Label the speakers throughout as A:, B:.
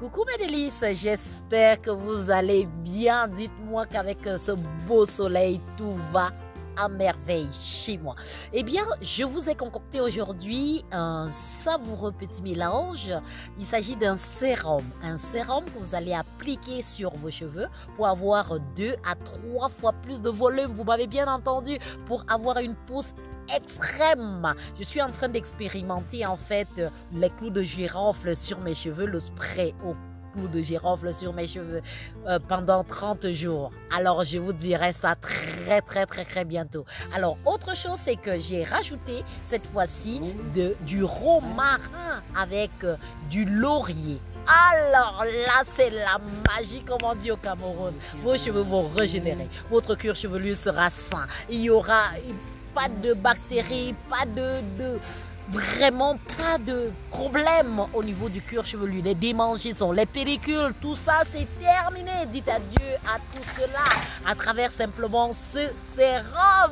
A: Coucou mes délices, j'espère que vous allez bien. Dites-moi qu'avec ce beau soleil, tout va à merveille chez moi. Eh bien, je vous ai concocté aujourd'hui un savoureux petit mélange. Il s'agit d'un sérum que vous allez appliquer sur vos cheveux pour avoir 2 à 3 fois plus de volume. Vous m'avez bien entendu, pour avoir une pousse extrême. Je suis en train d'expérimenter en fait les clous de girofle sur mes cheveux, le spray au clous de girofle sur mes cheveux pendant 30 jours. Alors je vous dirai ça très bientôt. Alors autre chose, c'est que j'ai rajouté cette fois-ci du romarin avec du laurier. Alors là, c'est la magie, comme on dit au Cameroun. Vos cheveux vont régénérer, votre cuir chevelu sera sain, il y aura pas de bactéries, vraiment pas de problème au niveau du cuir chevelu. Les démangeaisons, les pellicules, tout ça c'est terminé. Dites adieu à tout cela à travers simplement ce sérum.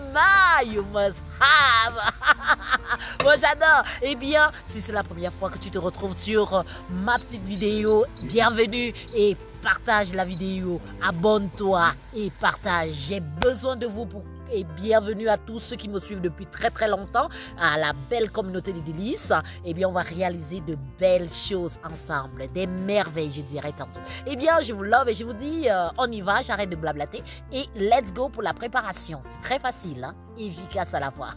A: You must have. Moi j'adore. Eh bien, si c'est la première fois que tu te retrouves sur ma petite vidéo, bienvenue et partage la vidéo, abonne-toi et partage. J'ai besoin de vous pour... Et bienvenue à tous ceux qui me suivent depuis très longtemps, à la belle communauté des délices. Eh bien, on va réaliser de belles choses ensemble, des merveilles, je dirais tantôt. Eh bien, je vous love et je vous dis, on y va, j'arrête de blablater et let's go pour la préparation. C'est très facile, hein? Efficace à la fois.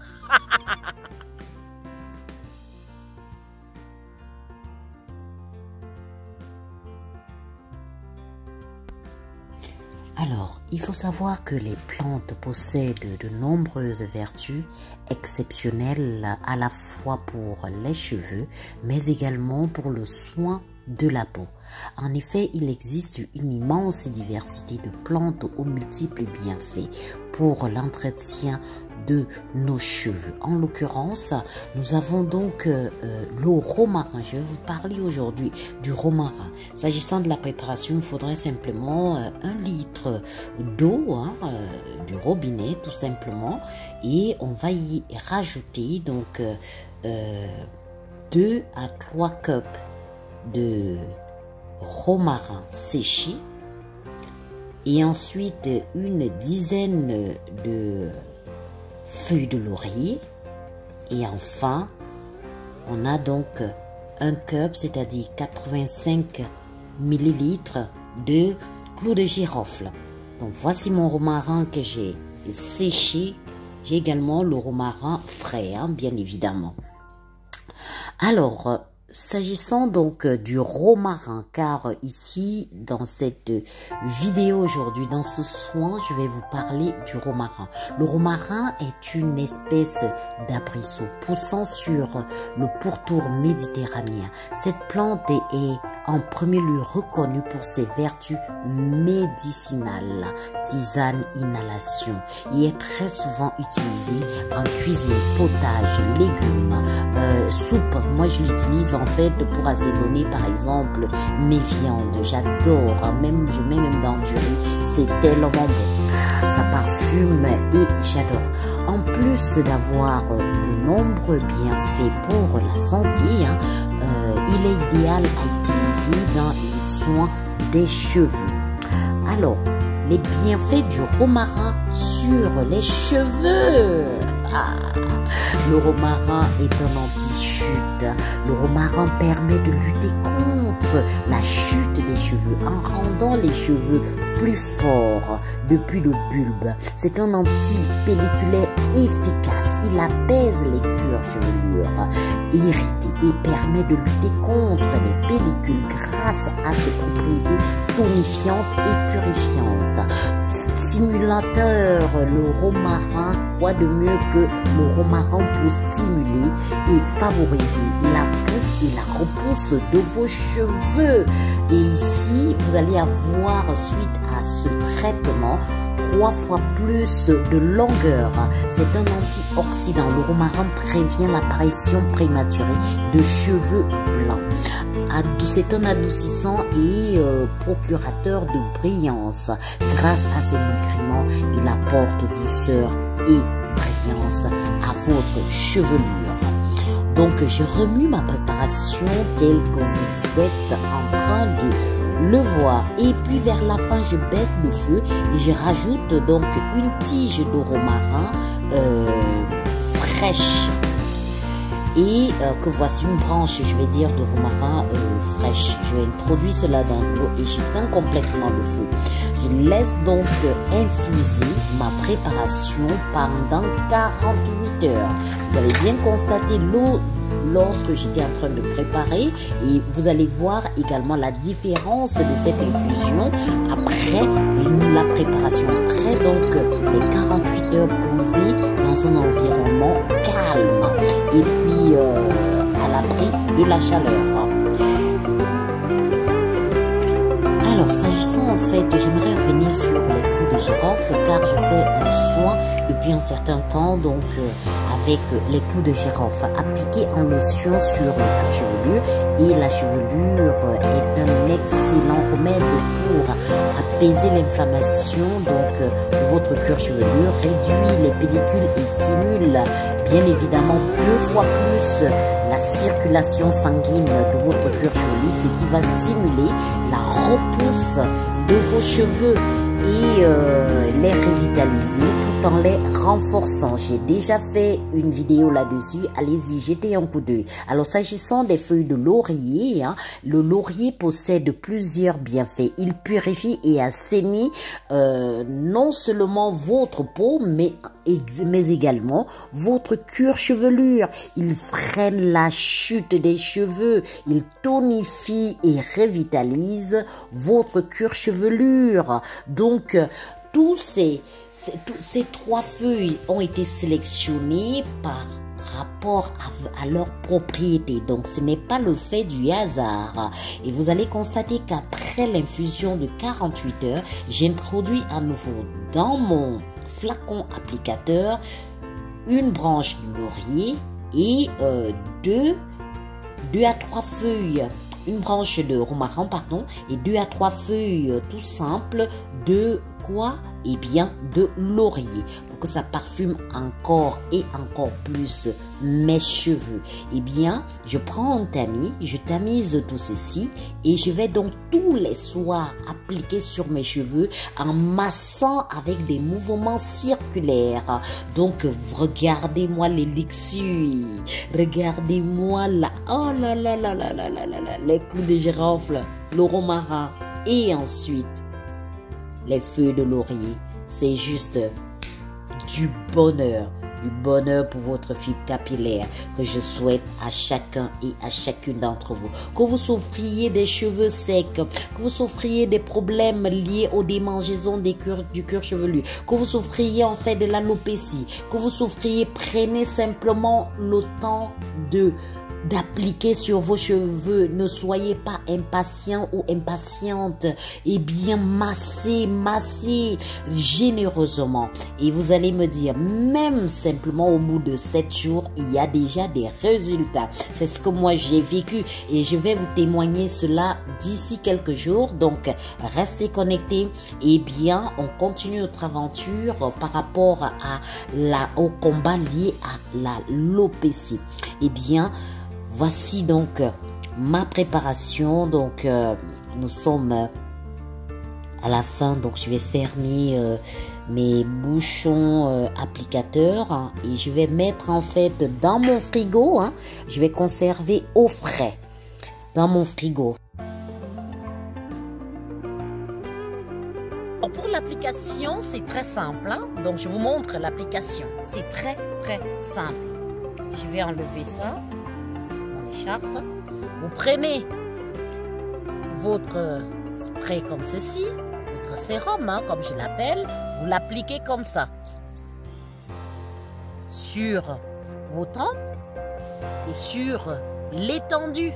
B: Alors, il faut savoir que les plantes possèdent de nombreuses vertus exceptionnelles à la fois pour les cheveux, mais également pour le soin de la peau. En effet, il existe une immense diversité de plantes aux multiples bienfaits pour l'entretien de nos cheveux. En l'occurrence, nous avons donc le romarin. Je vais vous parler aujourd'hui du romarin. S'agissant de la préparation, il faudrait simplement 1 litre d'eau, du robinet tout simplement, et on va y rajouter donc 2 à 3 cups de romarin séché et ensuite une dizaine de feuilles de laurier, et enfin on a donc 1 cup, c'est-à-dire 85 millilitres de clous de girofle. Donc voici mon romarin que j'ai séché. J'ai également le romarin frais, bien évidemment. Alors s'agissant donc du romarin, car ici dans cette vidéo aujourd'hui, dans ce soin, je vais vous parler du romarin. Le romarin est une espèce d'arbrisseau poussant sur le pourtour méditerranéen. Cette plante est en premier lieu reconnue pour ses vertus médicinales, tisane, inhalation, et est très souvent utilisée en cuisine, potage, légumes, soupe. Moi je l'utilise en fait pour assaisonner par exemple mes viandes. J'adore, je mets même dans du riz, c'est tellement bon, ça parfume et j'adore. En plus d'avoir de nombreux bienfaits pour la santé, il est idéal à utiliser dans les soins des cheveux. Alors, les bienfaits du romarin sur les cheveux. Le romarin est un anti-chute. Le romarin permet de lutter contre la chute des cheveux en rendant les cheveux plus forts depuis le bulbe. C'est un anti-pelliculaire efficace. Il apaise les cuirs chevelures irrités et permet de lutter contre les pellicules grâce à ses propriétés tonifiantes et purifiantes. Stimulateur, le romarin, quoi de mieux que le romarin pour stimuler et favoriser la pousse et la repousse de vos cheveux. Et ici, vous allez avoir suite à ce traitement 3 fois plus de longueur. C'est un antioxydant. Le romarin prévient l'apparition prématurée de cheveux blancs. C'est un adoucissant et procurateur de brillance. Grâce à ses nutriments, il apporte douceur et brillance à votre chevelure. Donc je remue ma préparation telle que vous êtes en train de le voir. Et puis vers la fin, je baisse le feu et je rajoute donc une tige de romarin fraîche. Et que voici une branche, je vais dire, de romarin fraîche. Je vais introduire cela dans l'eau et j'éteins complètement le feu. Je laisse donc infuser ma préparation pendant 48 heures. Vous allez bien constater l'eau lorsque j'étais en train de préparer et vous allez voir également la différence de cette infusion après la préparation. Après donc les 48 heures posées dans un environnement calme et puis à l'abri de la chaleur. Alors, s'agissant en fait, j'aimerais revenir sur les clous de girofle car je fais un soin depuis un certain temps donc avec les clous de girofle appliqués en lotion sur le cuir chevelu. Et la chevelure est un excellent remède pour apaiser l'inflammation donc de votre cuir chevelu, réduit les pellicules et stimule bien évidemment 2 fois plus la circulation sanguine de votre cuir chevelu, ce qui va stimuler la repousse de vos cheveux et les revitaliser tout en les renforçant. J'ai déjà fait une vidéo là-dessus, allez-y, jetez un coup d'œil. Alors s'agissant des feuilles de laurier, le laurier possède plusieurs bienfaits. Il purifie et assainit non seulement votre peau, mais également votre cuir chevelure. Il freine la chute des cheveux, il tonifie et revitalise votre cuir chevelure. Donc tous ces 3 feuilles ont été sélectionnées par rapport à leur propriété. Donc ce n'est pas le fait du hasard. Et vous allez constater qu'après l'infusion de 48 heures, j'introduis à nouveau dans mon flacon applicateur une branche de laurier et 2 à 3 feuilles, une branche de romarin pardon, et 2 à 3 feuilles tout simples de quoi? Eh bien de laurier, pour que ça parfume encore et encore plus mes cheveux. Eh bien je prends un tamis, je tamise tout ceci et je vais donc tous les soirs appliquer sur mes cheveux en massant avec des mouvements circulaires. Donc regardez-moi l'élixir, regardez-moi là, oh là là là là là là là là, les clous de girofle, le romarin et ensuite les feuilles de laurier. C'est juste du bonheur pour votre fibre capillaire que je souhaite à chacun et à chacune d'entre vous. Que vous souffriez des cheveux secs, que vous souffriez des problèmes liés aux démangeaisons du cuir chevelu, que vous souffriez en fait de l'alopécie, que vous souffriez, prenez simplement le temps d'appliquer sur vos cheveux. Ne soyez pas impatient ou impatiente. Et bien massez généreusement. Et vous allez me dire, même simplement au bout de 7 jours, il y a déjà des résultats. C'est ce que moi j'ai vécu et je vais vous témoigner cela d'ici quelques jours. Donc restez connectés. Et bien on continue notre aventure par rapport au combat lié à l'alopécie. Et bien voici donc ma préparation. Donc nous sommes à la fin, donc je vais fermer mes bouchons applicateurs et je vais mettre en fait dans mon frigo. Je vais conserver au frais dans mon frigo.
A: Pour l'application, c'est très simple. Donc je vous montre l'application. C'est très simple. Je vais enlever ça. Écharpe. Vous prenez votre spray comme ceci, votre sérum comme je l'appelle, vous l'appliquez comme ça sur vos tempes et sur l'étendue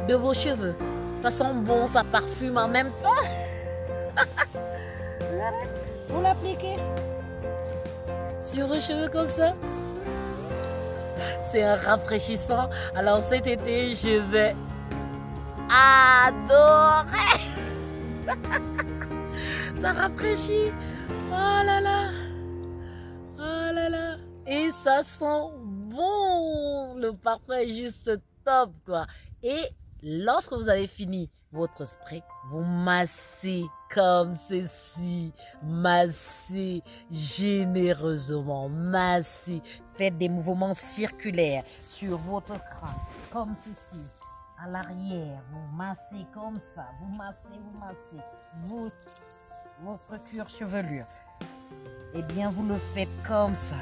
A: de vos cheveux. Ça sent bon, ça parfume en même temps. Vous l'appliquez sur vos cheveux comme ça. C'est un rafraîchissant. Alors cet été, je vais adorer. Ça rafraîchit. Oh là là. Oh là là. Et ça sent bon, le parfum est juste top, quoi. Et lorsque vous avez fini votre spray, vous massez comme ceci, massez généreusement, massez, faites des mouvements circulaires sur votre crâne, comme ceci, à l'arrière, vous massez comme ça, vous massez, votre cuir chevelure. Eh bien, vous le faites comme ça.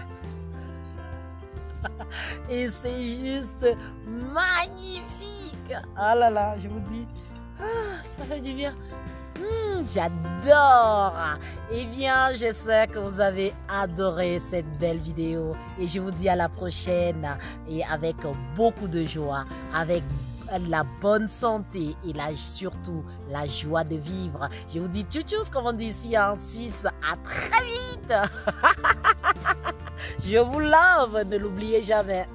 A: Et c'est juste magnifique. Ah là là, je vous dis, ça fait du bien. J'adore. Eh bien, j'espère que vous avez adoré cette belle vidéo. Et je vous dis à la prochaine. Et avec beaucoup de joie, avec la bonne santé et surtout la joie de vivre. Je vous dis tchou-tchous, comme on dit ici en Suisse. À très vite. Je vous love, ne l'oubliez jamais.